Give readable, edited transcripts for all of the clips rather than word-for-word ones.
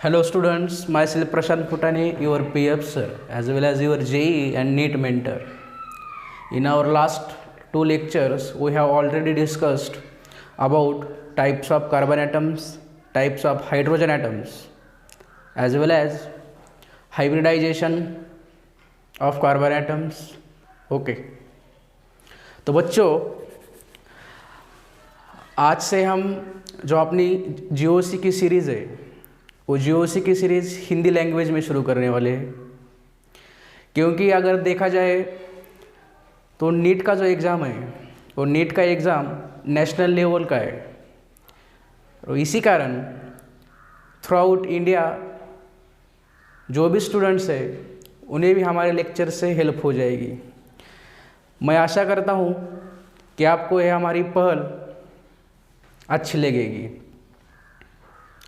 Hello students, myself Prashant Putane, your PF sir, as well as your JEE and NEET mentor. In our last two lectures, we have already discussed about types of carbon atoms, types of hydrogen atoms, as well as hybridization of carbon atoms. Okay. तो बच्चों, आज से हम जो अपनी GOC की series है वो जीओसी की सीरीज़ हिंदी लैंग्वेज में शुरू करने वाले हैं, क्योंकि अगर देखा जाए तो नीट का जो एग्ज़ाम है वो नीट का एग्ज़ाम नेशनल लेवल का है। और इसी कारण थ्रू आउट इंडिया जो भी स्टूडेंट्स है उन्हें भी हमारे लेक्चर से हेल्प हो जाएगी। मैं आशा करता हूँ कि आपको यह हमारी पहल अच्छी लगेगी।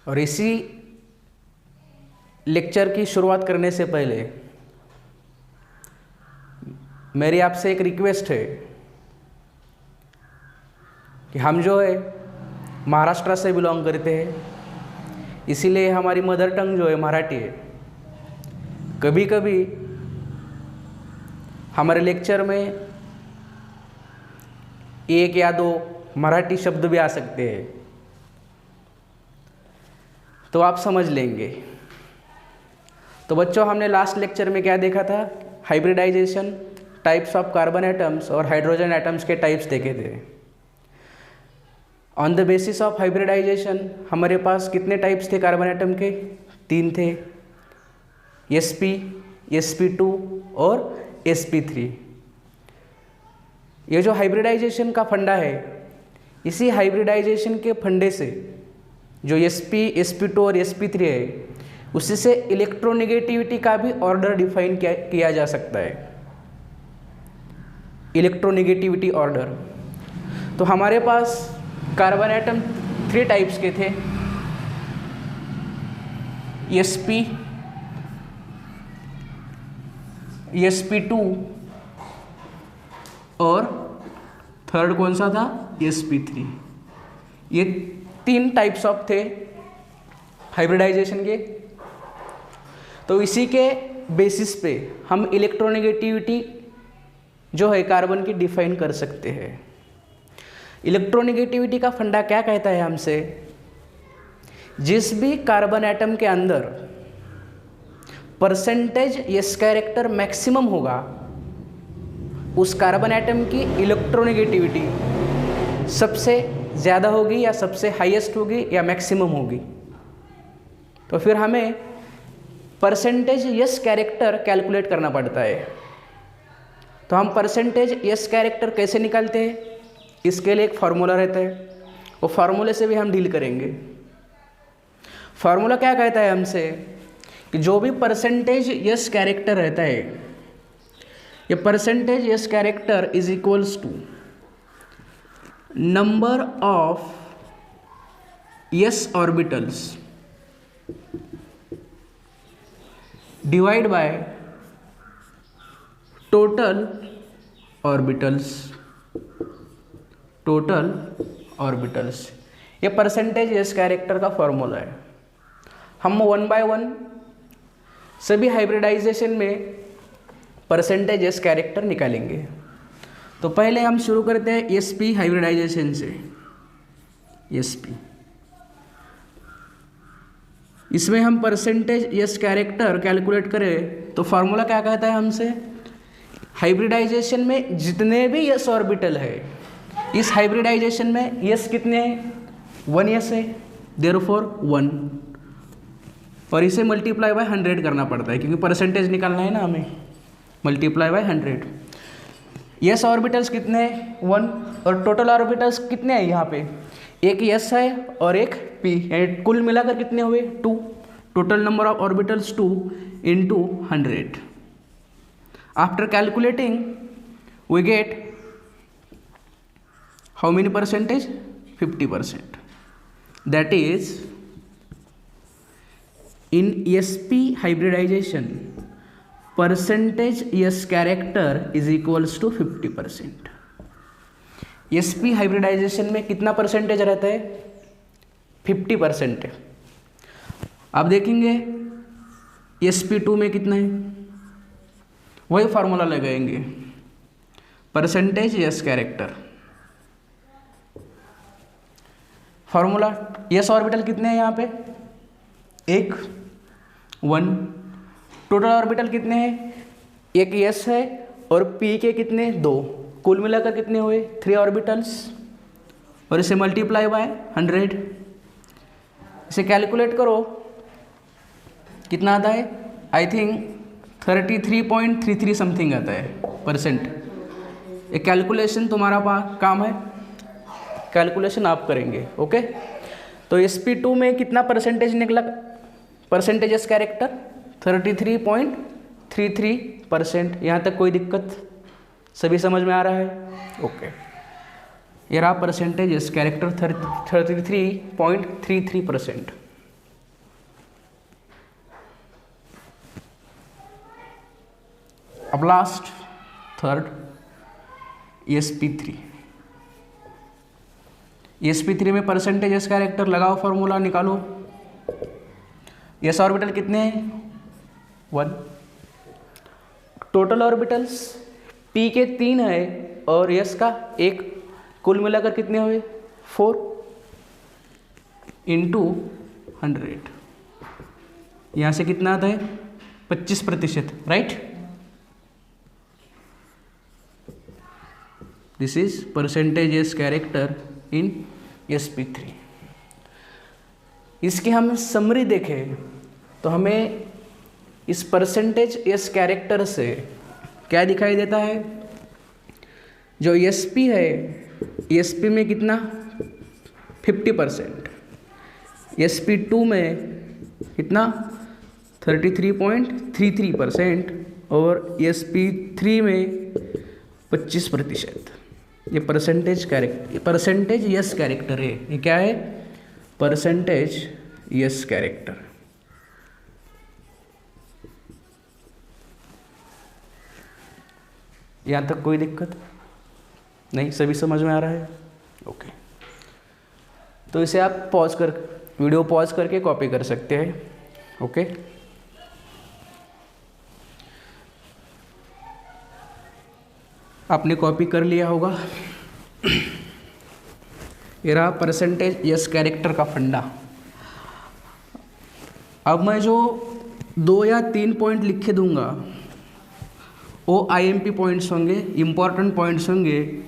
और इसी लेक्चर की शुरुआत करने से पहले मेरी आपसे एक रिक्वेस्ट है कि हम जो है महाराष्ट्र से बिलोंग करते हैं, इसीलिए हमारी मदर टंग जो है मराठी है। कभी कभी हमारे लेक्चर में एक या दो मराठी शब्द भी आ सकते हैं, तो आप समझ लेंगे। तो बच्चों, हमने लास्ट लेक्चर में क्या देखा था? Hybridization, types of carbon atoms और हाइड्रोजन एटम्स के टाइप्स देखे थे। On the basis of hybridization हमारे पास कितने टाइप्स थे कार्बन एटम के? 3 थे, sp, sp2 और sp3। ये जो हाइब्रिडाइजेशन का फंडा है, इसी हाइब्रिडाइजेशन के फंडे से जो sp, sp2 और sp3 है, उसी से इलेक्ट्रोनेगेटिविटी का भी ऑर्डर डिफाइन किया जा सकता है। Electronegativity order. तो हमारे पास कार्बन एटम 3 टाइप्स के थे, sp, sp2 और थर्ड कौन सा था? sp3। ये 3 टाइप्स ऑफ थे हाइब्रिडाइजेशन के। तो इसी के बेसिस पे हम इलेक्ट्रोनेगेटिविटी जो है कार्बन की डिफाइन कर सकते हैं। इलेक्ट्रोनेगेटिविटी का फंडा क्या कहता है हमसे? जिस भी कार्बन एटम के अंदर परसेंटेज यस कैरेक्टर मैक्सिमम होगा, उस कार्बन एटम की इलेक्ट्रोनेगेटिविटी सबसे ज़्यादा होगी या सबसे हाईएस्ट होगी या मैक्सिमम होगी। तो फिर हमें परसेंटेज यस कैरेक्टर कैलकुलेट करना पड़ता है। तो हम परसेंटेज यस कैरेक्टर कैसे निकालते हैं? इसके लिए एक फार्मूला रहता है, वो फार्मूले से भी हम डील करेंगे। फार्मूला क्या कहता है हमसे कि जो भी परसेंटेज यस कैरेक्टर रहता है, ये percentage S character is equals to number of S orbitals divide by total orbitals. Total orbitals, ये परसेंटेज यस कैरेक्टर का फॉर्मूला है। हम 1 बाय 1 सभी हाइब्रिडाइजेशन में परसेंटेज यस कैरेक्टर निकालेंगे। तो पहले हम शुरू करते हैं sp हाइब्रिडाइजेशन से। sp, इसमें हम परसेंटेज यस कैरेक्टर कैलकुलेट करें तो फार्मूला क्या कहता है हमसे? हाइब्रिडाइजेशन में जितने भी यस ऑर्बिटल है, इस हाइब्रिडाइजेशन में यस कितने हैं? 1 यस है, देयरफॉर 1। और इसे मल्टीप्लाई बाय 100 करना पड़ता है, क्योंकि परसेंटेज निकालना है ना हमें। Multiply by 100। यस ऑर्बिटल्स कितने हैं? 1। और टोटल ऑर्बिटल्स कितने हैं यहाँ पे? एक यस है और एक p, कुल मिलाकर कितने हुए? 2। Total number of orbitals 2 into 100। After calculating we get how many percentage? 50%। That is in sp hybridization percentage S character is equals to 50%। sp hybridization में कितना परसेंटेज रहता है? 50% है। अब देखेंगे sp2 में कितना है, वही फार्मूला लगाएंगे, percentage S character. Formula yes orbital कितने हैं यहाँ पे, 1 टोटल ऑर्बिटल कितने हैं, एक यस है और पी के कितने 2, कुल मिलाकर कितने हुए 3 ऑर्बिटल्स, और इसे मल्टीप्लाई बाय 100, इसे कैलकुलेट करो कितना आता है, आई थिंक 33.33 समथिंग आता है परसेंट। एक कैलकुलेशन तुम्हारा काम है, कैलकुलेशन आप करेंगे। ओके, तो sp2 में कितना परसेंटेज निकला, परसेंटेजेस कैरेक्टर 33.33%। यहाँ तक कोई दिक्कत, सभी समझ में आ रहा है? ओके, ये रहा परसेंटेजेस कैरेक्टर 33.33%। अब लास्ट थर्ड sp3। sp3 में परसेंटेजेस कैरेक्टर लगाओ, फॉर्मूला निकालो। यस ऑर्बिटल कितने हैं, 1, टोटल ऑर्बिटल्स p के 3 है और यस का 1, कुल मिलाकर कितने हुए 4 इंटू 100, यहाँ से कितना आता है 25%, right. This is percentages character in sp3। इसकी हम समरी देखें तो हमें इस परसेंटेज यस कैरेक्टर से क्या दिखाई देता है, जो sp है sp में कितना 50%, sp2 में कितना 33.33% और sp3 में 25%। ये percentage character, percentage S character है। ये क्या है, परसेंटेज यस कैरेक्टर। यहाँ तक कोई दिक्कत नहीं, सभी समझ में आ रहा है? ओके, तो इसे आप पॉज कर, वीडियो पॉज करके कॉपी कर सकते हैं। ओके, आपने कॉपी कर लिया होगा। ये रहा परसेंटेज यस कैरेक्टर का फंडा। अब मैं जो 2 या 3 पॉइंट लिख के दूंगा वो IMP पॉइंट्स होंगे, इम्पॉर्टेंट पॉइंट्स होंगे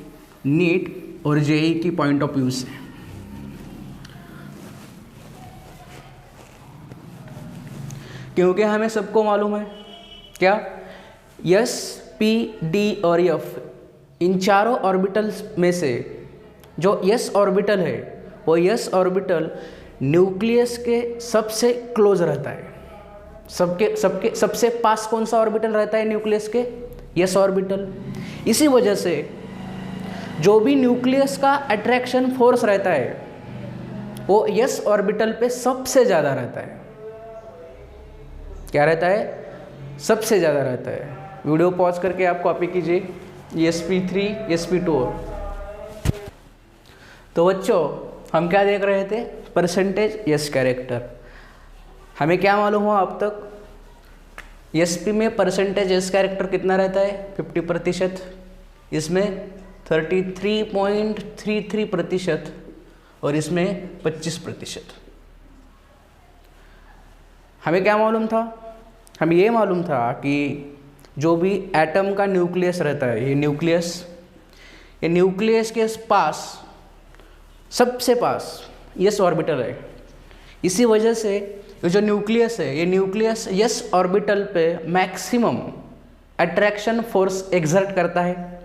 नीट और JEE की पॉइंट ऑफ व्यू से। क्योंकि हमें सबको मालूम है क्या, यस P D और F, इन चारों ऑर्बिटल्स में से जो यस ऑर्बिटल है वो यस ऑर्बिटल न्यूक्लियस के सबसे क्लोज रहता है। सबसे पास कौन सा ऑर्बिटल रहता है न्यूक्लियस के, यस ऑर्बिटल। इसी वजह से जो भी न्यूक्लियस का अट्रैक्शन फोर्स रहता है वो यस ऑर्बिटल पे सबसे ज़्यादा रहता है। क्या रहता है, सबसे ज़्यादा रहता है। वीडियो पॉज करके आप कॉपी कीजिए sp3 sp2। तो बच्चों हम क्या देख रहे थे, परसेंटेज यस कैरेक्टर। हमें क्या मालूम हुआ अब तक, sp में परसेंटेज यस कैरेक्टर कितना रहता है 50%, इसमें 33.33% और इसमें 25%। हमें क्या मालूम था, हमें ये मालूम था कि जो भी एटम का न्यूक्लियस रहता है, ये न्यूक्लियस के पास सबसे पास यस ऑर्बिटल है। इसी वजह से ये जो न्यूक्लियस है, ये न्यूक्लियस यस ऑर्बिटल पे मैक्सिमम अट्रैक्शन फोर्स एक्सर्ट करता है।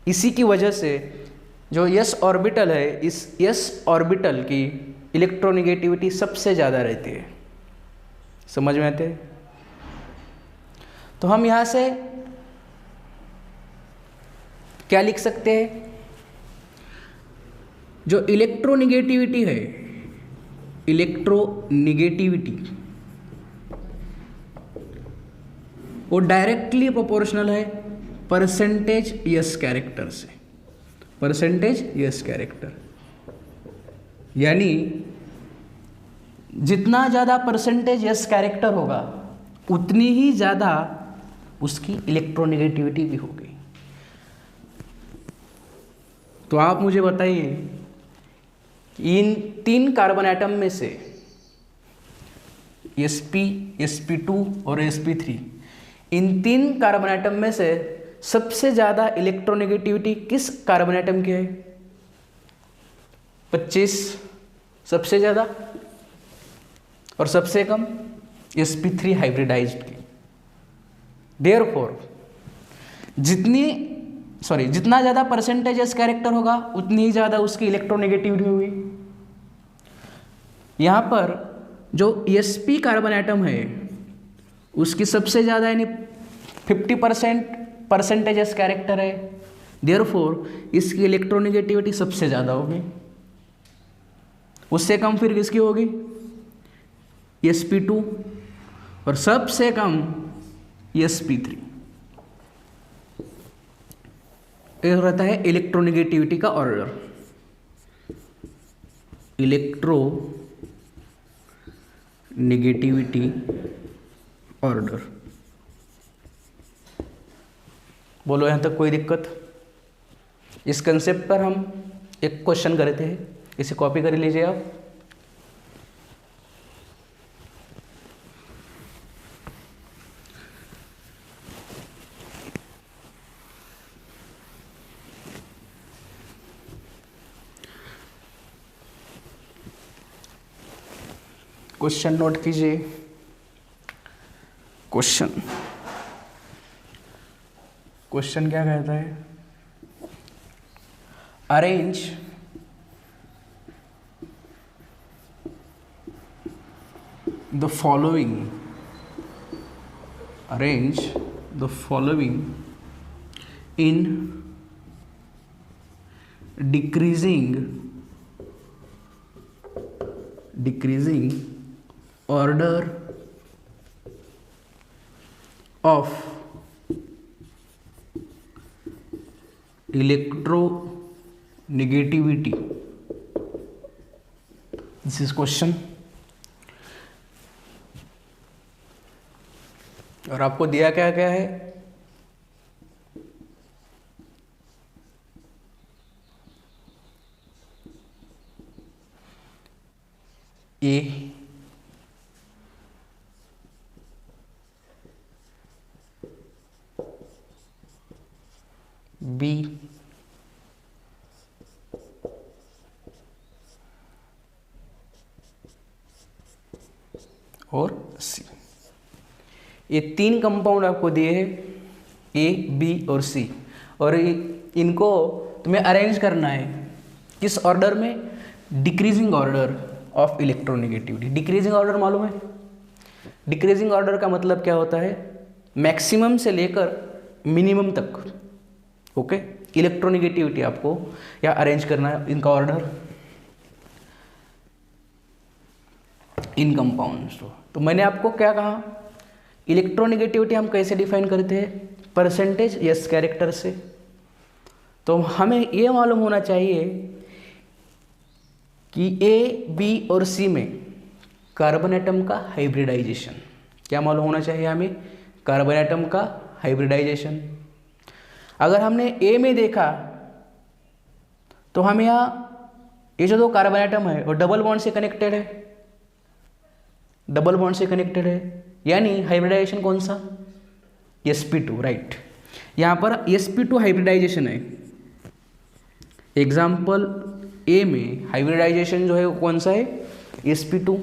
इसी की वजह से जो यस ऑर्बिटल है, इस यस ऑर्बिटल की इलेक्ट्रोनेगेटिविटी सबसे ज़्यादा रहती है। समझ में आते हैं? तो हम यहाँ से क्या लिख सकते हैं, जो इलेक्ट्रोनेगेटिविटी है, इलेक्ट्रोनेगेटिविटी वो डायरेक्टली प्रोपोर्शनल है परसेंटेज यस कैरेक्टर से। परसेंटेज यस कैरेक्टर यानी जितना ज़्यादा परसेंटेज यस कैरेक्टर होगा उतनी ही ज़्यादा उसकी इलेक्ट्रोनेगेटिविटी भी होगी। तो आप मुझे बताइए कि इन 3 कार्बन एटम में से sp, sp2 और sp3, इन 3 कार्बन एटम में से सबसे ज़्यादा इलेक्ट्रोनेगेटिविटी किस कार्बन एटम की है? 25 सबसे ज़्यादा, और सबसे कम sp3 हाइब्रिडाइज्ड की। देयरफॉर जितना ज़्यादा परसेंटेज एस कैरेक्टर होगा उतनी ही ज़्यादा उसकी इलेक्ट्रोनेगेटिविटी होगी। यहाँ पर जो sp कार्बन एटम है उसकी सबसे ज़्यादा यानी 50% परसेंटेज एस कैरेक्टर है, देयरफॉर इसकी इलेक्ट्रोनेगेटिविटी सबसे ज़्यादा होगी। उससे कम फिर किसकी होगी? sp2, और सबसे कम sp3। ये रहता है इलेक्ट्रोनेगेटिविटी का ऑर्डर, इलेक्ट्रोनेगेटिविटी ऑर्डर। बोलो यहाँ तक कोई दिक्कत? इस कंसेप्ट पर हम एक क्वेश्चन करे थे, इसे कॉपी कर लीजिए आप। क्वेश्चन नोट कीजिए। क्वेश्चन क्या कहता है? Arrange the following in decreasing order of electronegativity. This is question। और आपको दिया क्या क्या है? A, B, और C। ये 3 कंपाउंड आपको दिए हैं, A, B और C, और इनको तुम्हें अरेंज करना है किस ऑर्डर में? Decreasing order of electronegativity. Decreasing order मालूम है? डिक्रीजिंग ऑर्डर का मतलब क्या होता है? मैक्सिमम से लेकर मिनिमम तक, ओके। इलेक्ट्रोनेगेटिविटी आपको या अरेंज करना है इनका ऑर्डर इन कंपाउंड्स। तो मैंने आपको क्या कहा? इलेक्ट्रोनेगेटिविटी हम कैसे डिफाइन करते हैं? परसेंटेज यस कैरेक्टर से। तो हमें ये मालूम होना चाहिए कि ए, बी और सी में कार्बन एटम का हाइब्रिडाइजेशन क्या मालूम होना चाहिए हमें? कार्बन एटम का हाइब्रिडाइजेशन। अगर हमने ए में देखा तो हम यहाँ ये जो 2 कार्बन एटम है वो डबल बॉन्ड से कनेक्टेड है, डबल बॉन्ड से कनेक्टेड है, यानी हाइब्रिडाइजेशन कौन सा? sp2, right. यहाँ पर sp2 हाइब्रिडाइजेशन है। एग्जाम्पल ए में हाइब्रिडाइजेशन जो है वो कौन सा है? sp2।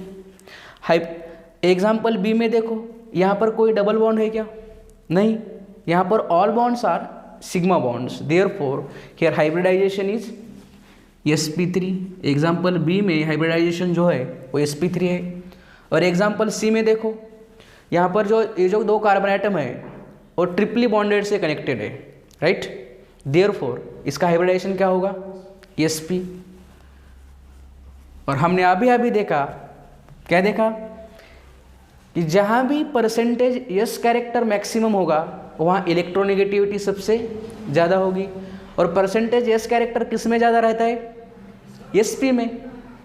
एग्जाम्पल बी में देखो, यहाँ पर कोई डबल बॉन्ड है क्या? नहीं, यहाँ पर all bonds are sigma bonds, therefore here hybridization is sp3। Example B में हाइब्रिडाइजेशन जो है वो sp3 है। और एग्जाम्पल सी में देखो, यहाँ पर ये जो 2 कार्बन एटम है वो ट्रिपली बॉन्डेड से कनेक्टेड है, राइट। देयरफॉर इसका हाइब्रिडाइजेशन क्या होगा? sp। और हमने अभी देखा, क्या देखा? कि जहाँ भी परसेंटेज यस कैरेक्टर मैक्सिमम होगा वहाँ इलेक्ट्रोनेगेटिविटी सबसे ज़्यादा होगी। और परसेंटेज यस कैरेक्टर किस में ज़्यादा रहता है? sp में।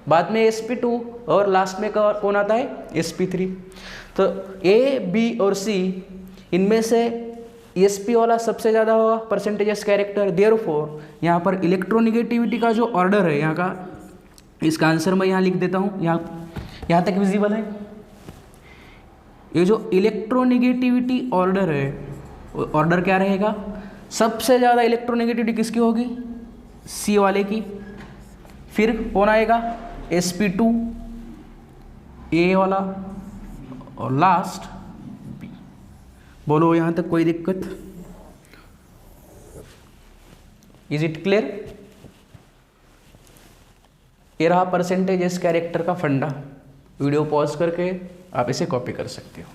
बाद में sp2 और लास्ट में कौन आता है sp3। तो ए बी और सी इनमें से sp वाला सबसे ज़्यादा होगा परसेंटेज कैरेक्टर। देयरफॉर यहाँ पर इलेक्ट्रोनिगेटिविटी का जो ऑर्डर है यहाँ का, इसका आंसर मैं यहाँ लिख देता हूँ, यहाँ तक विजिबल है। ये जो इलेक्ट्रोनिगेटिविटी ऑर्डर है, ऑर्डर क्या रहेगा, सबसे ज़्यादा इलेक्ट्रोनिगेटिविटी किसकी होगी, सी वाले की। फिर कौन आएगा, sp2 ए वाला, और लास्ट बी। बोलो यहाँ तक कोई दिक्कत, इज इट क्लियर। ये रहा परसेंटेज एस कैरेक्टर का फंडा। वीडियो पॉज करके आप इसे कॉपी कर सकते हो।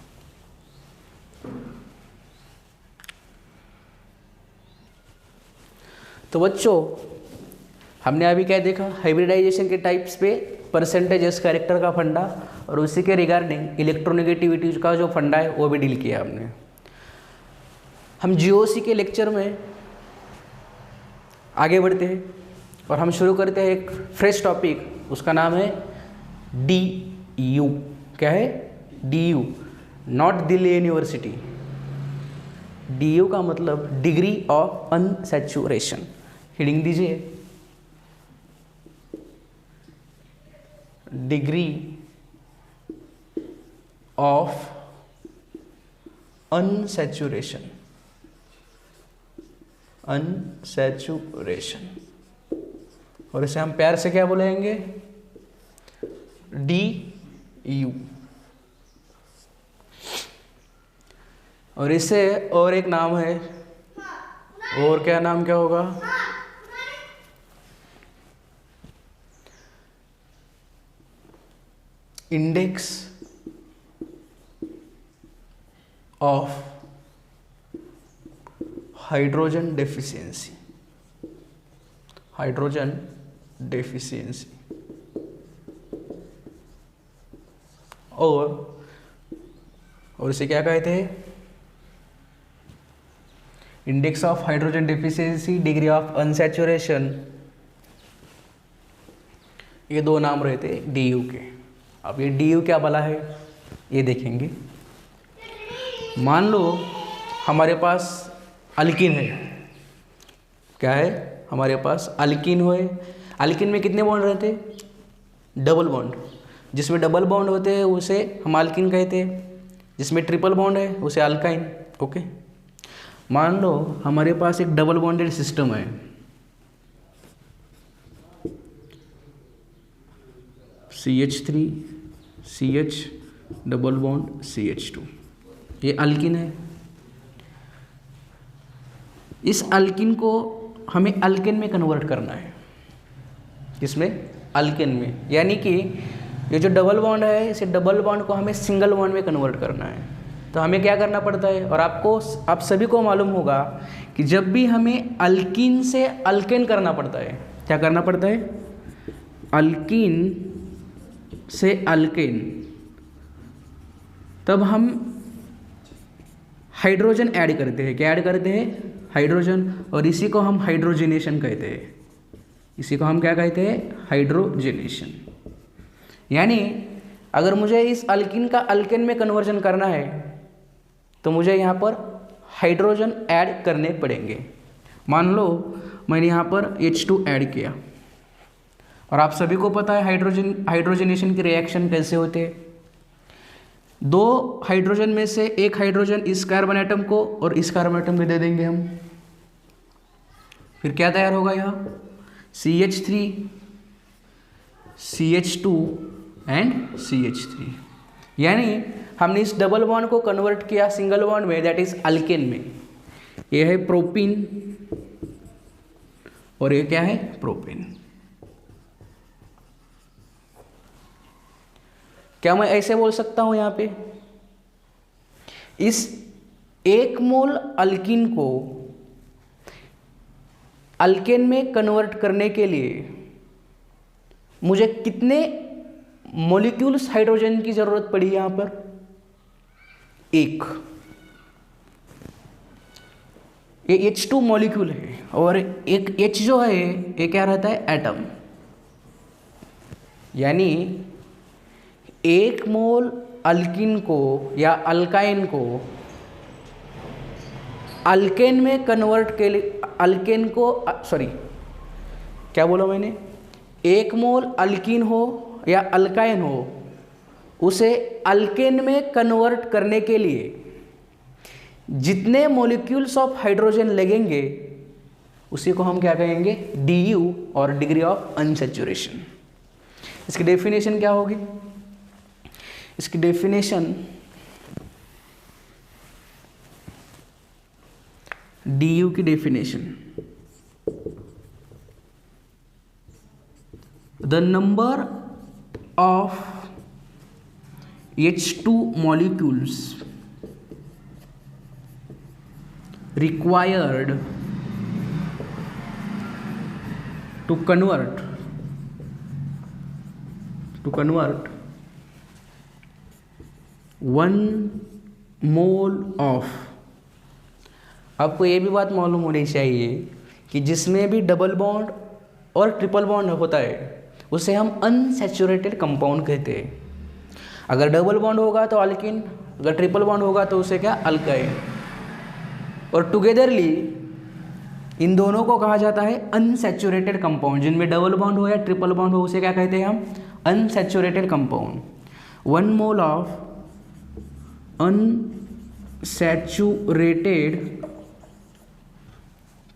तो बच्चों हमने अभी क्या देखा, हाइब्रिडाइजेशन के टाइप्स पे परसेंटेज एस कैरेक्टर का फंडा, और उसी के रिगार्डिंग इलेक्ट्रोनेगेटिविटी का जो फंडा है वो भी डील किया हमने। हम जीओसी के लेक्चर में आगे बढ़ते हैं और हम शुरू करते हैं एक फ्रेश टॉपिक, उसका नाम है डी यू। क्या है, D you, not Delhi university. D you का मतलब डिग्री ऑफ अनसैचुरेशन। हेडिंग दीजिए, डिग्री ऑफ अनसैचुरेशन, अनसैचुरेशन, और इसे हम प्यार से क्या बोलेंगे, डी यू। और इसे और एक नाम है, और क्या नाम क्या होगा, index of hydrogen deficiency, hydrogen deficiency. और इसे क्या कहते हैं, index of hydrogen deficiency, degree of unsaturation. ये दो नाम रहते हैं डी यू के। अब ये डी यू क्या भला है ये देखेंगे। मान लो हमारे पास अल्किन है, क्या है हमारे पास अल्किन है। अल्किन में कितने बॉन्ड रहते हैं, डबल बॉन्ड। जिसमें डबल बॉन्ड होते हैं उसे हम अल्किन कहते हैं, जिसमें ट्रिपल बॉन्ड है उसे अल्काइन। ओके, मान लो हमारे पास एक डबल बॉन्डेड सिस्टम है, CH3 CH double bond CH2, ये अल्किन है। इस अल्किन को हमें अल्केन में कन्वर्ट करना है। किसमें, अल्केन में। यानी कि ये जो डबल बॉन्ड है, इसे डबल बॉन्ड को हमें सिंगल बॉन्ड में कन्वर्ट करना है। तो हमें क्या करना पड़ता है, और आप सभी को मालूम होगा कि जब भी हमें अल्कीन से अल्केन करना पड़ता है, क्या करना पड़ता है, अल्कीन से अल्केन, तब हम हाइड्रोजन ऐड करते हैं। क्या ऐड करते हैं, हाइड्रोजन। और इसी को हम हाइड्रोजनेशन कहते हैं। इसी को हम क्या कहते हैं, हाइड्रोजनेशन। यानी अगर मुझे इस अल्कीन का अल्केन में कन्वर्जन करना है तो मुझे यहाँ पर हाइड्रोजन ऐड करने पड़ेंगे। मान लो मैंने यहाँ पर H2 ऐड किया, और आप सभी को पता है हाइड्रोजनेशन की रिएक्शन कैसे होते हैं। दो हाइड्रोजन में से एक हाइड्रोजन इस कार्बन एटम को और इस कार्बन एटम में दे देंगे हम। फिर क्या तैयार होगा, यहाँ CH3 CH2 एंड CH3। यानी हमने इस डबल बॉन्ड को कन्वर्ट किया सिंगल बॉन्ड में, दैट इज अल्केन में। ये है प्रोपीन और ये क्या है, प्रोपेन। क्या मैं ऐसे बोल सकता हूं यहां पे, इस एक मोल अल्कीन को अल्केन में कन्वर्ट करने के लिए मुझे कितने मॉलिक्यूल्स हाइड्रोजन की जरूरत पड़ी यहां पर, एक। ये H2 मॉलिक्यूल है और एक H जो है ये क्या रहता है, एटम। यानी 1 मोल अल्कीन को या अल्काइन को अल्केन में कन्वर्ट के लिए, अल्केन को सॉरी क्या बोला मैंने, 1 मोल अल्कीन हो या अल्काइन हो, उसे अल्केन में कन्वर्ट करने के लिए जितने मॉलिक्यूल्स ऑफ हाइड्रोजन लगेंगे उसी को हम क्या कहेंगे, DU और डिग्री ऑफ अनसैचुरेशन। इसकी डेफिनेशन क्या होगी, इसकी डेफिनेशन DU की definition, the number of H2 molecules required to convert 1 mole of, आपको ये भी बात मालूम होनी चाहिए कि जिसमें भी डबल बॉन्ड और ट्रिपल बॉन्ड होता है उसे हम अनसैचुरेटेड कंपाउंड कहते हैं। अगर डबल बॉन्ड होगा तो अल्किन, अगर ट्रिपल बॉन्ड होगा तो उसे क्या, अल्काइन। और टुगेदरली इन दोनों को कहा जाता है अनसैचुरेटेड कंपाउंड। जिनमें डबल बॉन्ड हो या ट्रिपल बॉन्ड हो उसे क्या कहते हैं हम, unsaturated compound. 1 mole of unsaturated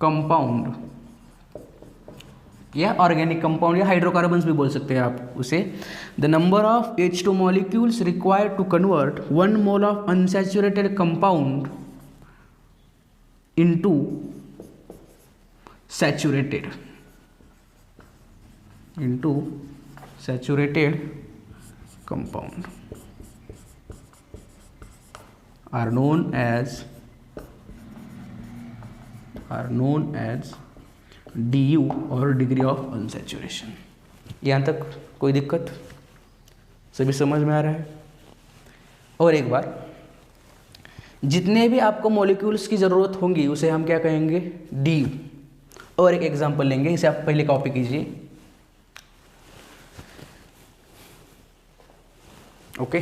compound या ऑर्गेनिक कंपाउंड या हाइड्रोकार्बन्स भी बोल सकते हैं आप उसे, the number of H2 molecules required to convert 1 mole of unsaturated compound into saturated compound are known as DU और डिग्री ऑफ अनसैचुरेशन। यहाँ तक कोई दिक्कत, सभी समझ में आ रहा है? और एक बार, जितने भी आपको मॉलिक्यूल्स की ज़रूरत होंगी उसे हम क्या कहेंगे, DU। और एक एग्जांपल लेंगे, इसे आप पहले कॉपी कीजिए। ओके,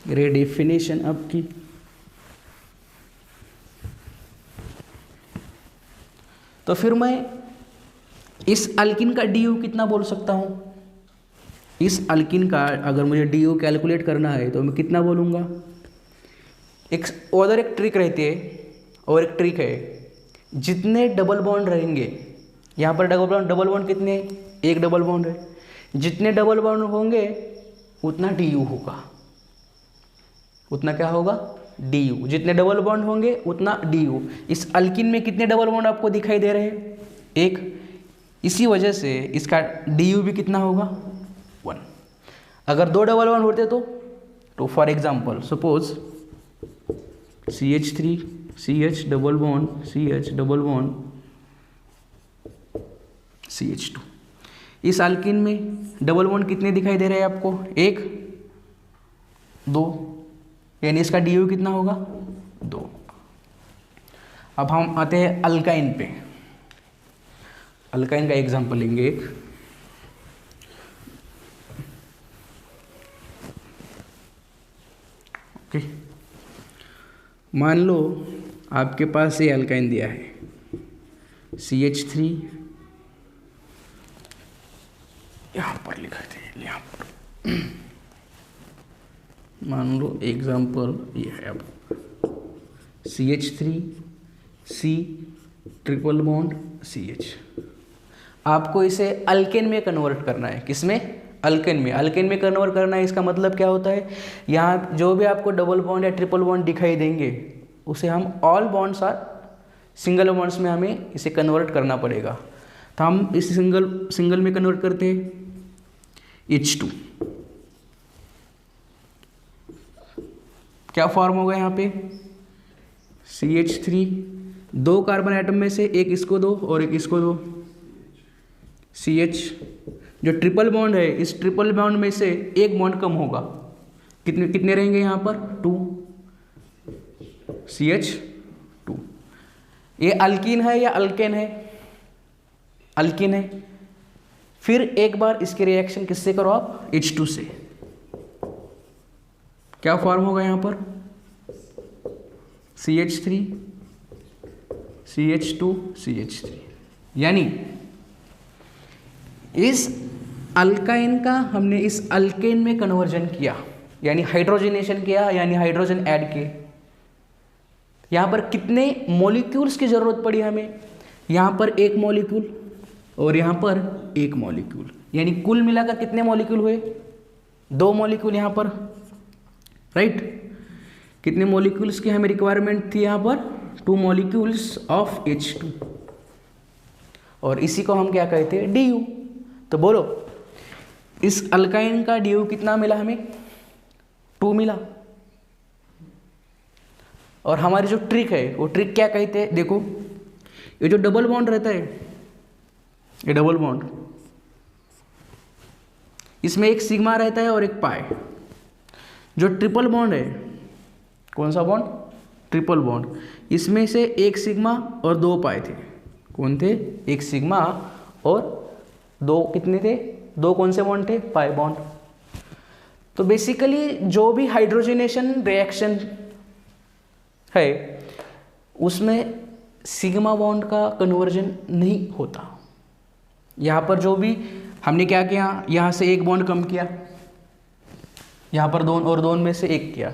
ये डेफिनेशन आपकी। तो फिर मैं इस अल्किन का DU कितना बोल सकता हूँ? इस अल्किन का अगर मुझे DU कैलकुलेट करना है तो मैं कितना बोलूँगा? एक ट्रिक रहती है, और एक ट्रिक है, जितने डबल बॉन्ड रहेंगे, यहाँ पर डबल बॉन्ड कितने, एक डबल बॉन्ड है, जितने डबल बॉन्ड होंगे उतना DU होगा। उतना क्या होगा, DU। जितने डबल बॉन्ड होंगे उतना DU। इस अल्किन में कितने डबल बॉन्ड आपको दिखाई दे रहे हैं, एक। इसी वजह से इसका DU भी कितना होगा, 1। अगर 2 डबल बॉन्ड होते तो for example suppose CH3 CH double bond CH double bond CH2। इस अल्किन में डबल बॉन्ड कितने दिखाई दे रहे हैं आपको, 1 2, यानी इसका DU कितना होगा, 2। अब हम आते हैं अल्काइन पे। अल्काइन का एग्जांपल लेंगे एक। ओके, मान लो आपके पास ये अल्काइन दिया है CH3, यहाँ पर लिखा थे, यहाँ पर मान लो एग्जाम्पल ये है। अब CH3 C triple bond CH, आपको इसे अल्केन में कन्वर्ट करना है। किसमें, अल्केन में। अल्केन में कन्वर्ट करना है, इसका मतलब क्या होता है, यहाँ जो भी आपको डबल बॉन्ड या ट्रिपल बॉन्ड दिखाई देंगे उसे हम all bonds are single bonds में हमें इसे कन्वर्ट करना पड़ेगा। तो हम इस सिंगल में कन्वर्ट करते हैं H2। क्या फॉर्म होगा यहाँ पे, CH3, 2 कार्बन एटम में से एक इसको दो और एक इसको दो, CH। जो ट्रिपल बॉन्ड है, इस ट्रिपल बॉन्ड में से एक बॉन्ड कम होगा, कितने रहेंगे यहाँ पर, 2, CH2। ये अल्कीन है या अल्केन है, अल्कीन है। फिर एक बार इसके रिएक्शन किससे करो आप, H2 से। क्या फॉर्म होगा यहाँ पर, CH3 CH2 CH3, यानी इस अल्काइन का हमने इस अल्केन में कन्वर्जन किया, यानी हाइड्रोजनेशन किया, यानी हाइड्रोजन ऐड किए। यहाँ पर कितने मॉलिक्यूल्स की ज़रूरत पड़ी हमें, यहाँ पर एक मॉलिक्यूल और यहाँ पर एक मॉलिक्यूल, यानी कुल मिलाकर कितने मॉलिक्यूल हुए, 2 मॉलिक्यूल यहाँ पर, राइट। कितने मॉलिक्यूल्स की हमें रिक्वायरमेंट थी यहाँ पर, 2 मॉलिक्यूल्स ऑफ H2, और इसी को हम क्या कहते हैं, DU। तो बोलो इस अल्काइन का DU कितना मिला हमें, 2 मिला। और हमारी जो ट्रिक है वो ट्रिक क्या कहते हैं, देखो ये जो डबल बॉन्ड रहता है, ये डबल बॉन्ड, इसमें एक सिग्मा रहता है और एक पाई। जो ट्रिपल बॉन्ड है, कौन सा बॉन्ड, ट्रिपल बॉन्ड, इसमें से एक सिग्मा और 2 पाई थे। कौन थे, एक सिग्मा और 2 कितने थे, 2 कौन से बॉन्ड थे, पाई बॉन्ड। तो बेसिकली जो भी हाइड्रोजनेशन रिएक्शन है उसमें सिग्मा बॉन्ड का कन्वर्जन नहीं होता। यहाँ पर जो भी हमने क्या किया, यहाँ से एक बॉन्ड कम किया, यहाँ पर 2 और 2 में से एक किया,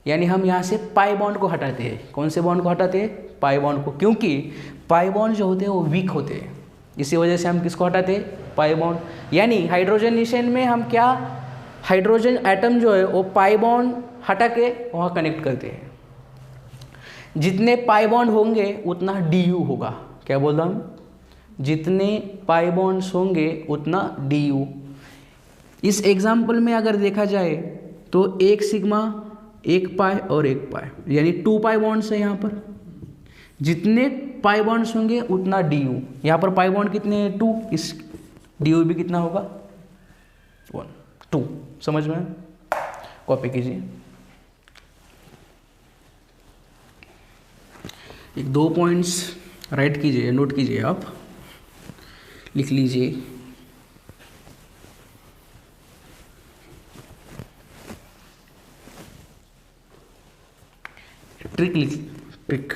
यानी हम यहाँ से पाई बॉन्ड को हटाते हैं। कौन से बॉन्ड को हटाते हैं, पाई बॉन्ड को, क्योंकि पाई बॉन्ड जो होते हैं वो वीक होते हैं, इसी वजह से हम किसको हटाते हैं, पाई बॉन्ड। यानी हाइड्रोजनेशन में हम क्या, हाइड्रोजन एटम जो है वो पाई बॉन्ड हटा के वहाँ कनेक्ट करते हैं। जितने पाई बॉन्ड होंगे उतना DU होगा। क्या बोल रहा हूँ, जितने पाई बॉन्ड्स होंगे उतना DU। इस एग्जाम्पल में अगर देखा जाए तो एक सिग्मा, एक पाई और एक पाई, यानी 2 पाई बॉन्ड्स है यहाँ पर। जितने पाई बॉन्ड्स होंगे उतना DU। यहाँ पर पाई बॉन्ड कितने हैं, 2, इस DU भी कितना होगा, 1 2। समझ में, कॉपी कीजिए। एक 2 पॉइंट्स राइट कीजिए, नोट कीजिए, आप लिख लीजिए। ट्रिक लिख, trick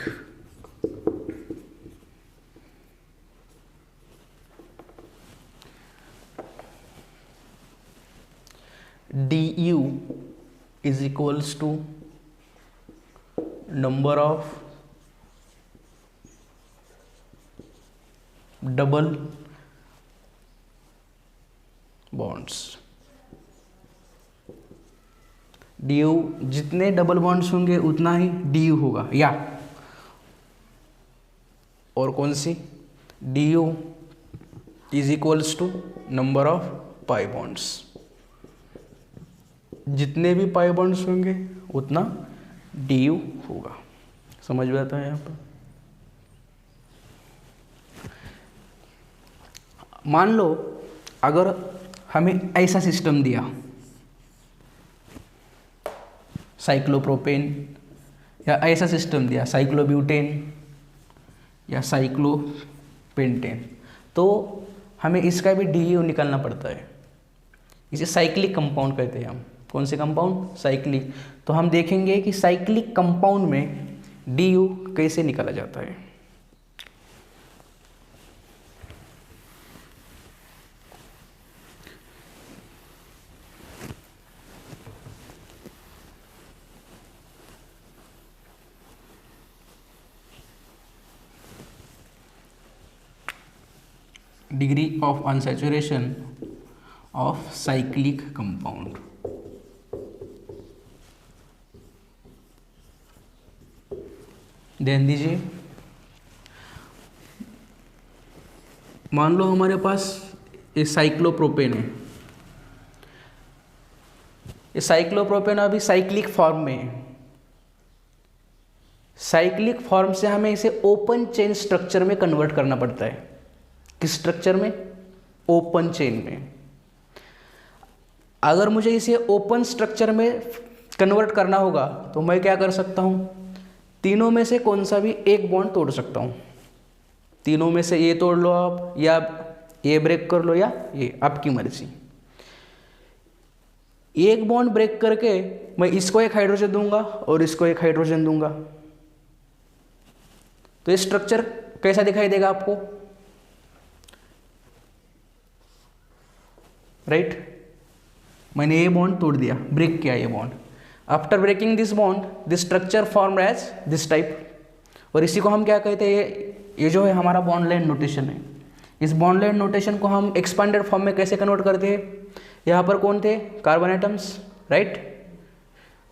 DU is equals to number of double bonds. DU जितने डबल बॉन्ड्स होंगे उतना ही DU होगा, या और कौन सी, DU is equals to number of pi bonds. जितने भी पाई बॉन्ड्स होंगे उतना DU होगा। समझ में आता है यहाँ पर। मान लो अगर हमें ऐसा सिस्टम दिया, साइक्लोप्रोपेन, या ऐसा सिस्टम दिया साइक्लोब्यूटेन या साइक्लोपेंटेन, तो हमें इसका भी DU निकालना पड़ता है। इसे साइक्लिक कंपाउंड कहते हैं हम। कौन से कंपाउंड, साइक्लिक। तो हम देखेंगे कि साइक्लिक कंपाउंड में DU कैसे निकाला जाता है। Degree of unsaturation of cyclic compound. ध्यान दीजिए, मान लो हमारे पास ये साइक्लोप्रोपेन है। ये साइक्लोप्रोपेन अभी साइक्लिक फॉर्म में है। साइक्लिक फॉर्म से हमें इसे ओपन चेन स्ट्रक्चर में कन्वर्ट करना पड़ता है। किस स्ट्रक्चर में, ओपन चेन में। अगर मुझे इसे ओपन स्ट्रक्चर में कन्वर्ट करना होगा तो मैं क्या कर सकता हूँ, तीनों में से कौन सा भी एक बॉन्ड तोड़ सकता हूँ। तीनों में से ये तोड़ लो आप, या ये ब्रेक कर लो या ये, आपकी मर्जी। एक बॉन्ड ब्रेक करके मैं इसको एक हाइड्रोजन दूंगा और इसको एक हाइड्रोजन दूंगा, तो ये स्ट्रक्चर कैसा दिखाई देगा आपको, राइट? मैंने ये बॉन्ड तोड़ दिया, ब्रेक किया ये बॉन्ड। After breaking this bond this structure form as this type, और इसी को हम क्या कहते हैं, ये जो है हमारा बॉन्ड लेंथ नोटेशन है। इस बॉन्ड लेंथ नोटेशन को हम एक्सपांडेड फॉर्म में कैसे कन्वर्ट करते हैं, यहाँ पर कौन थे, कार्बन एटम्स, राइट?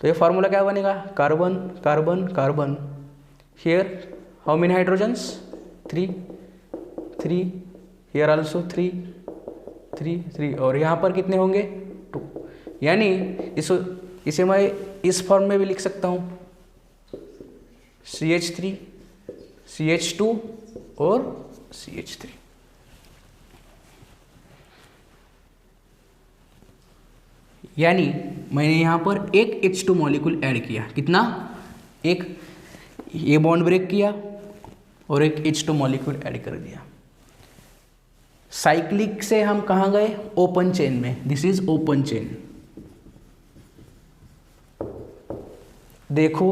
तो ये फॉर्मूला क्या बनेगा, carbon carbon carbon, here how many hydrogens, 3 3, here also 3 3 3, और यहाँ पर कितने होंगे, 2। यानी इसे मैं इस फॉर्म में भी लिख सकता हूँ, CH3 CH2 और CH3। यानी मैंने यहाँ पर एक H2 मॉलिक्यूल ऐड किया, कितना, एक, ये बॉन्ड ब्रेक किया और एक H2 मॉलिक्यूल ऐड कर दिया। साइक्लिक से हम कहाँ गए, ओपन चेन में, दिस इज ओपन चेन। देखो,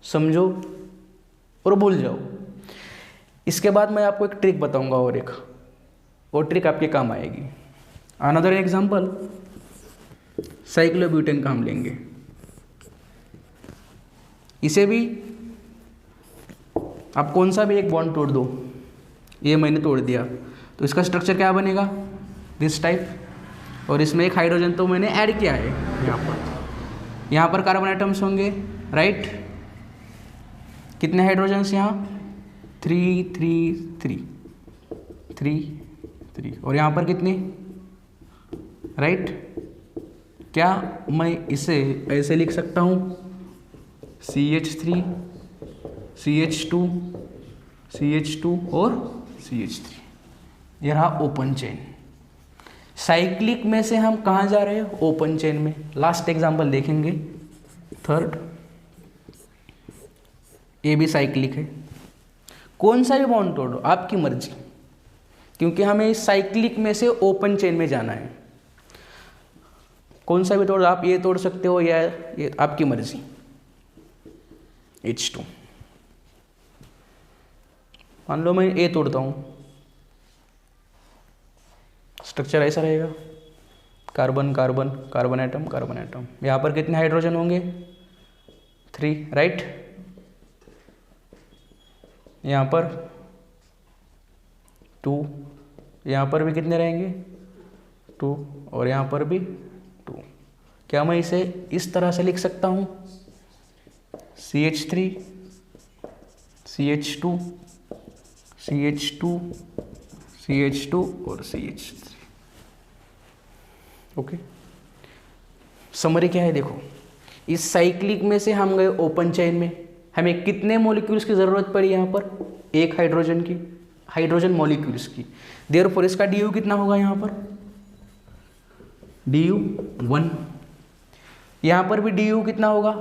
समझो और भूल जाओ। इसके बाद मैं आपको एक ट्रिक बताऊंगा, और एक और ट्रिक आपके काम आएगी। अनदर एग्जांपल, साइक्लोब्यूटेन का हम लेंगे। इसे भी आप कौन सा भी एक बॉन्ड तोड़ दो, ये मैंने तोड़ दिया, तो इसका स्ट्रक्चर क्या बनेगा, दिस टाइप, और इसमें एक हाइड्रोजन तो मैंने ऐड किया है यहाँ पर कार्बन एटम्स होंगे, राइट? कितने हाइड्रोजन्स यहाँ, 3 3 3 3 3, और यहाँ पर कितने, राइट? क्या मैं इसे ऐसे लिख सकता हूँ, CH3 CH2 CH2 और CH3, ये रहा ओपन चेन। साइक्लिक में से हम कहाँ जा रहे हैं, ओपन चेन में। लास्ट एग्जांपल देखेंगे, थर्ड, ये भी साइक्लिक है। कौन सा भी बॉन्ड तोड़ो, आपकी मर्जी, क्योंकि हमें इस साइक्लिक में से ओपन चेन में जाना है। कौन सा भी तोड़, आप ये तोड़ सकते हो या ये, आपकी मर्जी। H2, मान लो मैं ए तोड़ता हूँ, स्ट्रक्चर ऐसा रहेगा, कार्बन कार्बन कार्बन एटम। यहाँ पर कितने हाइड्रोजन होंगे, 3, राइट? यहाँ पर 2, यहाँ पर भी कितने रहेंगे, 2, और यहाँ पर भी 2। क्या मैं इसे इस तरह से लिख सकता हूँ, CH3 CH2 CH2 CH2 और CH3, ओके? समरी क्या है, देखो, इस साइक्लिक में से हम गए ओपन चेन में। हमें कितने मॉलिक्यूल्स की ज़रूरत पड़ी यहाँ पर, एक हाइड्रोजन की, हाइड्रोजन मॉलिक्यूल्स की। देयरफॉर इसका DU कितना होगा यहाँ पर, DU 1। यहाँ पर भी DU कितना होगा,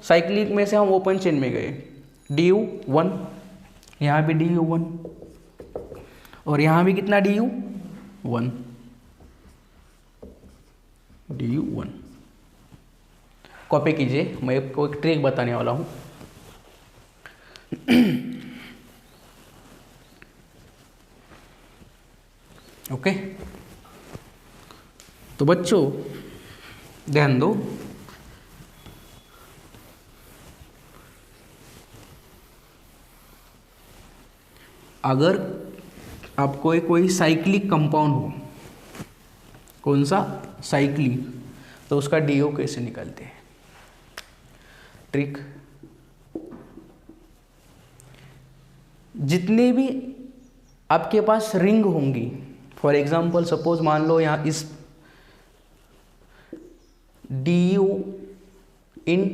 साइक्लिक में से हम ओपन चेन में गए, DU 1, यहाँ भी DU 1, और यहाँ भी कितना, DU 1 DU 1। कॉपी कीजिए, मैं आपको एक ट्रिक बताने वाला हूँ। ओके, तो बच्चों ध्यान दो, अगर आपको कोई साइक्लिक कंपाउंड हो, कौन सा, साइक्लिक, तो उसका DO कैसे निकालते हैं, ट्रिक। जितने भी आपके पास रिंग होंगी, फॉर एग्जांपल सपोज मान लो यहाँ इस DU in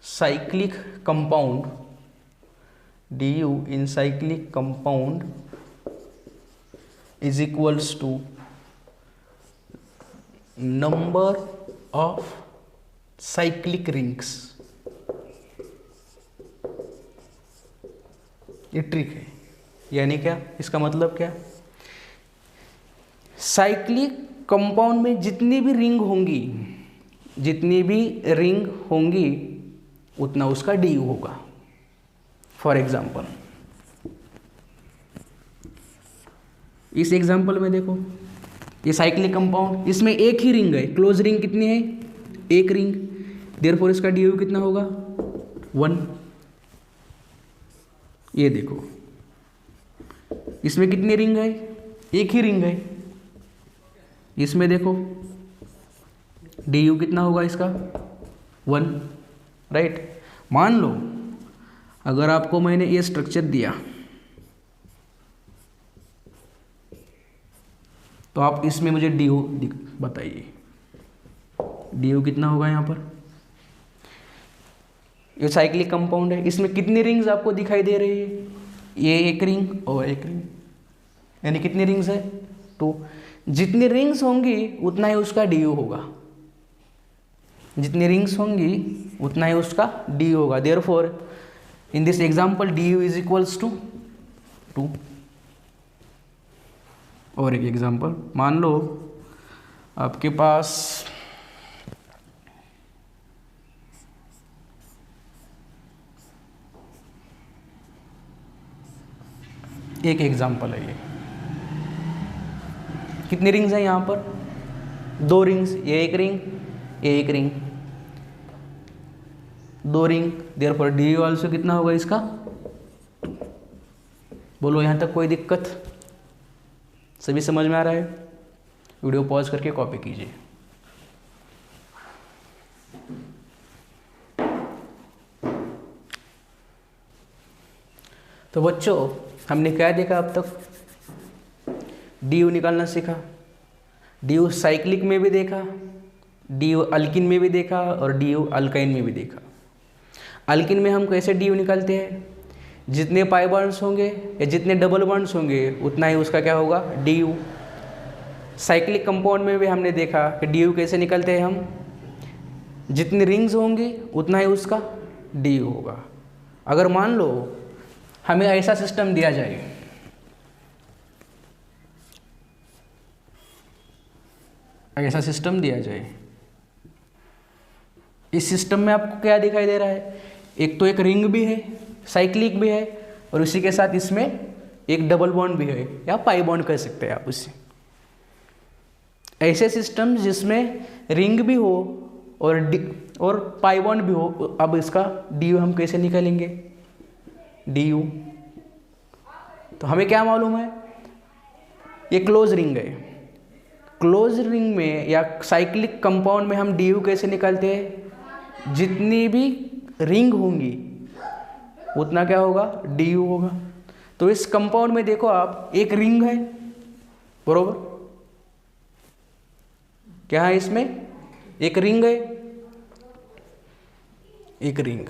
cyclic compound, DU in cyclic compound is equals to number of cyclic rings। ये ट्रिक है, यानी क्या, इसका मतलब क्या, साइक्लिक कंपाउंड में जितनी भी रिंग होंगी उतना उसका DU होगा। फॉर एग्जाम्पल इस एग्जाम्पल में देखो, ये साइक्लिक कंपाउंड, इसमें एक ही रिंग है, क्लोज रिंग कितनी है, एक रिंग, देयरफॉर इसका DU कितना होगा, 1। ये देखो इसमें कितनी रिंग है, एक ही रिंग है, इसमें देखो DU कितना होगा इसका, 1, राइट। मान लो अगर आपको मैंने ये स्ट्रक्चर दिया तो आप इसमें मुझे DU बताइए, DU कितना होगा यहाँ पर। ये साइक्लिक कंपाउंड है, इसमें कितनी रिंग्स आपको दिखाई दे रही है, ये एक रिंग और एक रिंग, यानी कितनी रिंग्स है, 2। जितनी रिंग्स होंगी उतना ही उसका DU होगा, जितनी रिंग्स होंगी उतना ही उसका DU होगा। Therefore in this example DU is equals to 2। और एक एग्जाम्पल, मान लो आपके पास एक एग्जाम्पल है, ये कितनी रिंग्स हैं यहाँ पर, 2 रिंग्स, ये एक रिंग, ये एक ring, 2 ring, therefore DU also कितना होगा इसका, बोलो यहाँ तक कोई दिक्कत, सभी समझ में आ रहा है। वीडियो पॉज करके कॉपी कीजिए। तो बच्चों हमने क्या देखा अब तक, DU निकालना सीखा, DU साइक्लिक में भी देखा, DU अल्किन में भी देखा और DU अल्काइन में भी देखा। अल्किन में हम कैसे DU निकालते हैं, जितने पाई बॉन्ड्स होंगे या जितने डबल बॉन्ड्स होंगे उतना ही उसका क्या होगा, DU। साइक्लिक कंपाउंड में भी हमने देखा कि DU कैसे निकलते हैं हम, जितनी रिंग्स होंगी उतना ही उसका DU होगा। अगर मान लो हमें ऐसा सिस्टम दिया जाए, ऐसा सिस्टम दिया जाए, इस सिस्टम में आपको क्या दिखाई दे रहा है, एक तो एक रिंग भी है, साइक्लिक भी है, और उसी के साथ इसमें एक डबल बॉन्ड भी है या पाई बॉन्ड कह सकते हैं आप उसे। ऐसे सिस्टम जिसमें रिंग भी हो और पाई बॉन्ड भी हो, अब इसका DU हम कैसे निकालेंगे, DU। तो हमें क्या मालूम है, ये क्लोज रिंग है, क्लोज रिंग में या साइक्लिक कंपाउंड में हम DU कैसे निकालते हैं, जितनी भी रिंग होंगी उतना क्या होगा, DU होगा। तो इस कंपाउंड में देखो आप, एक रिंग है, बरोबर, क्या है इसमें, एक रिंग है, एक रिंग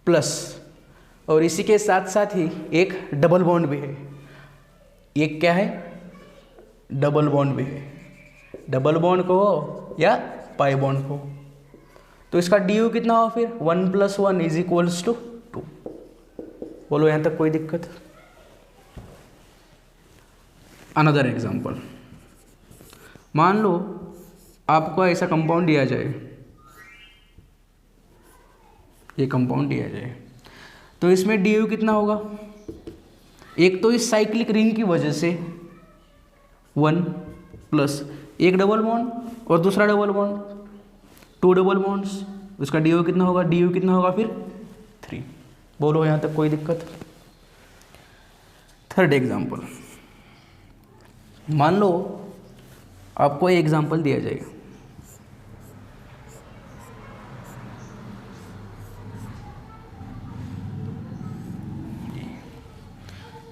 प्लस, और इसी के साथ साथ ही एक डबल बॉन्ड भी है, एक क्या है, डबल बॉन्ड भी है, डबल बॉन्ड को हो या पाई बॉन्ड को। तो इसका DU कितना हो फिर, 1 + 1 = 2। बोलो यहाँ तक कोई दिक्कत। अनदर एग्जाम्पल, मान लो आपको ऐसा कंपाउंड दिया जाए, ये कंपाउंड दिया जाए, तो इसमें DU कितना होगा, एक तो इस साइक्लिक रिंग की वजह से 1 प्लस एक डबल बॉन्ड और दूसरा डबल बॉन्ड, 2 डबल बॉन्ड्स, उसका DU कितना होगा, DU कितना होगा फिर 3। बोलो यहाँ तक कोई दिक्कत। थर्ड एग्जाम्पल, मान लो आपको एक एग्जाम्पल दिया जाएगा,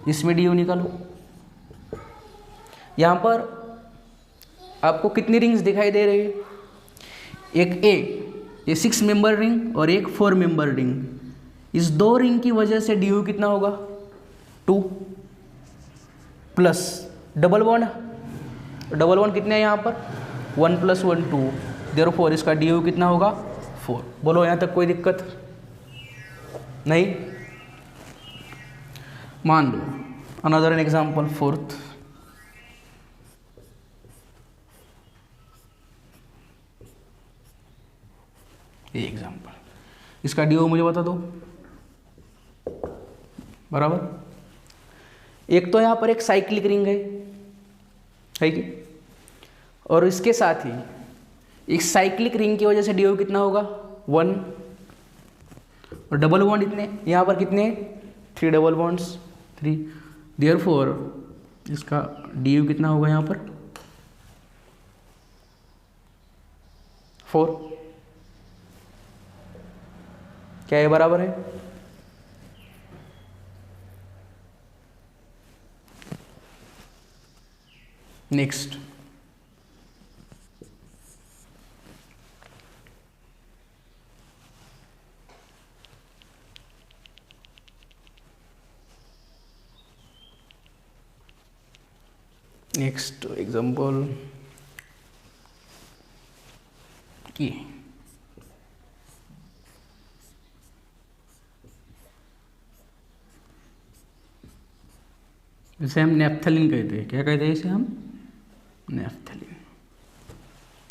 इसमें DU निकालो। यहाँ पर आपको कितनी रिंग्स दिखाई दे रही है, एक ये 6 मेंबर रिंग और एक 4 मेंबर रिंग। इस 2 रिंग की वजह से DU कितना होगा, 2 प्लस डबल बॉन्ड कितने हैं यहाँ पर, 1 + 1 2, देयरफॉर इसका DU कितना होगा 4। बोलो यहाँ तक कोई दिक्कत नहीं। मान लो अनदर एन एग्जाम्पल फोर्थ, ये एग्जाम्पल, इसका डी मुझे बता दो। बराबर, एक तो यहाँ पर एक साइक्लिक रिंग है कि, और इसके साथ ही इस साइक्लिक रिंग की वजह से डी कितना होगा 1, और डबल बॉन्ड इतने यहाँ पर कितने 3 डबल बॉन्ड्स 3, देयरफॉर इसका डी कितना होगा यहाँ पर 4। क्या ये बराबर है? नेक्स्ट, नेक्स्ट एग्जाम्पल की इसे हम नेफ्थलीन कहते हैं। क्या कहते हैं इसे हम? नेफ्थलीन।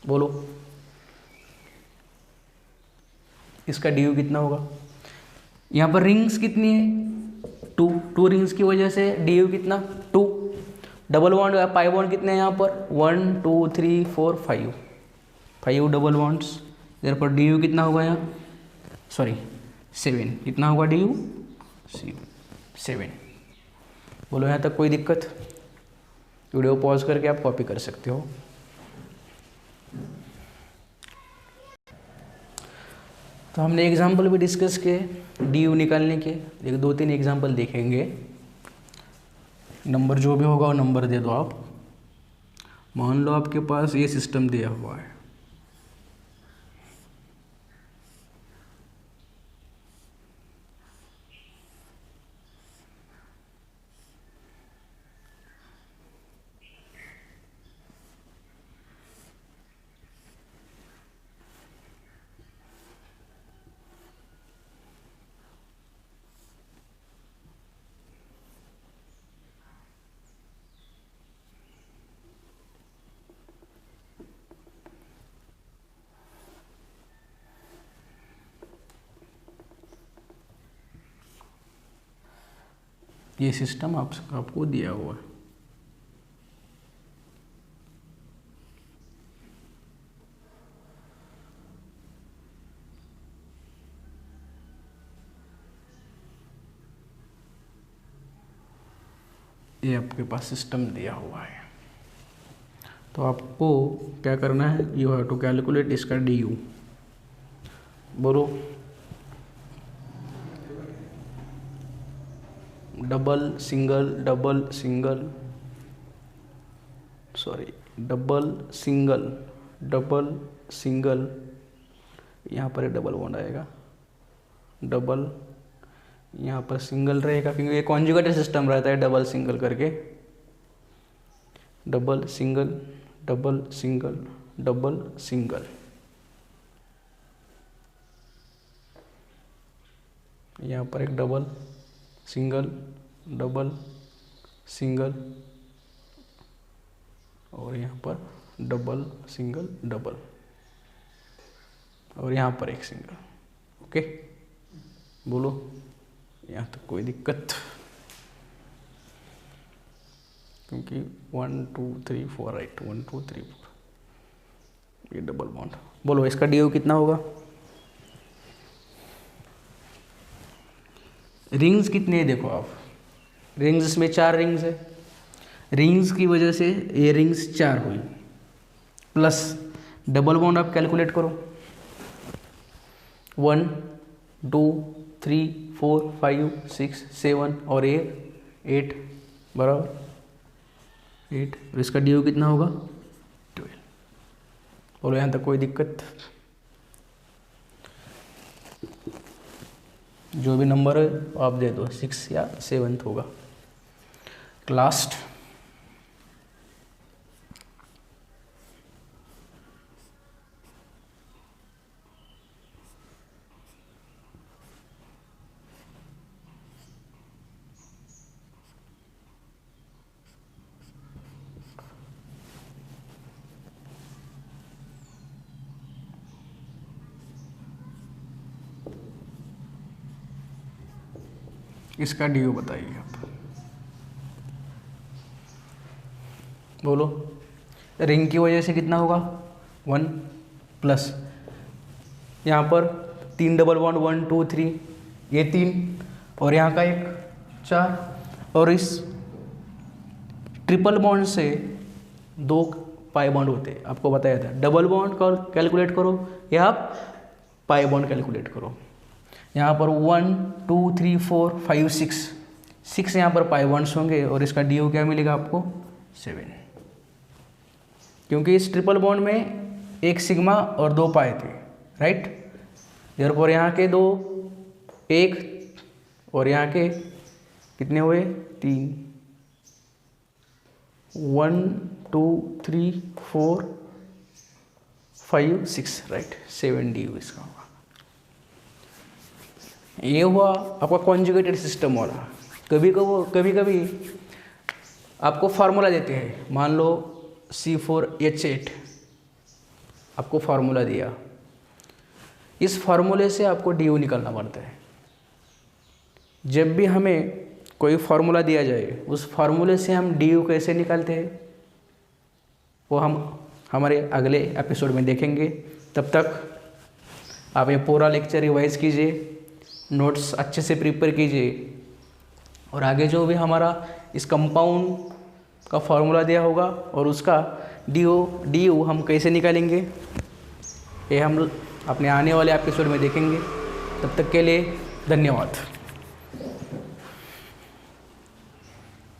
बोलो इसका डी कितना होगा? यहाँ पर रिंग्स कितनी है 2 रिंग्स की वजह से डी कितना 2, डबल बॉन्ड पाई बॉन्ड कितने हैं यहाँ पर 1 2 3 4 5 डबल बॉन्ड्स, देयर पर डी कितना होगा यहाँ, सॉरी 7, कितना होगा डी 7। बोलो यहाँ तक कोई दिक्कत? वीडियो पॉज करके आप कॉपी कर सकते हो। तो हमने एग्जाम्पल भी डिस्कस किए डी निकालने के, एक 2-3 एग्जाम्पल देखेंगे। नंबर जो भी होगा वो नंबर दे दो आप। मान लो आपके पास ये सिस्टम दिया हुआ है, ये सिस्टम आपको दिया हुआ है। ये आपके पास सिस्टम दिया हुआ है, तो आपको क्या करना है, यू हैव टू कैलकुलेट इसका डी यू। बोलो double single double single, sorry double single double single, यहाँ पर एक डबल बॉन्ड आएगा, डबल यहाँ पर सिंगल रहेगा क्योंकि ये कॉन्जुगेटेड सिस्टम रहता है डबल सिंगल करके, double single double single double single, यहाँ पर एक डबल सिंगल डबल सिंगल, और यहाँ पर डबल सिंगल डबल, और यहाँ पर एक सिंगल। ओके, बोलो यहाँ तक कोई दिक्कत? क्योंकि 1 2 3 4 राइट, 1 2 3 4, ये डबल बॉन्ड। बोलो इसका डी कितना होगा? रिंग्स कितने हैं देखो आप, रिंग्स इसमें 4 रिंग्स है, रिंग्स की वजह से ये रिंग्स 4 हुई, प्लस डबल बॉन्ड आप कैलकुलेट करो 1 2 3 4 5 6 7 और ये 8, बराबर 8, और इसका डी कितना होगा 12। बोलो यहाँ तक कोई दिक्कत? जो भी नंबर है आप दे दो, 6 या 7 होगा। लास्ट इसका डी बताइए आप, बोलो। रिंग की वजह से कितना होगा 1 प्लस यहाँ पर 3 डबल बॉन्ड 1 2 3 ये 3 और यहाँ का एक 4 और इस ट्रिपल बॉन्ड से 2 पाई बॉन्ड होते हैं, आपको बताया था। डबल बॉन्ड का कैलकुलेट करो या आप पाई बॉन्ड कैलकुलेट करो। यहाँ पर 1 2 3 4 5 6 यहाँ पर पाई बॉन्ड्स होंगे और इसका डी क्या मिलेगा आपको 7, क्योंकि इस ट्रिपल बॉन्ड में एक सिग्मा और 2 पाई थे, राइट। देयरफॉर यहाँ के 2 1 और यहाँ के कितने हुए 3, 1 2 3 4 5 6, राइट। 7 डी इसका होगा। ये हुआ आपका कॉन्जुगेटेड सिस्टम वाला। कभी कभी आपको फार्मूला देते हैं, मान लो C4H8 आपको फार्मूला दिया, इस फार्मूले से आपको डी निकालना पड़ता है। जब भी हमें कोई फार्मूला दिया जाए उस फार्मूले से हम डी कैसे निकालते हैं वो हम हमारे अगले एपिसोड में देखेंगे। तब तक आप ये पूरा लेक्चर रिवाइज कीजिए, नोट्स अच्छे से प्रिपेयर कीजिए और आगे जो भी हमारा इस कंपाउंड का फार्मूला दिया होगा और उसका डी हम कैसे निकालेंगे ये हम अपने आने वाले एपिसोड में देखेंगे। तब तक के लिए धन्यवाद।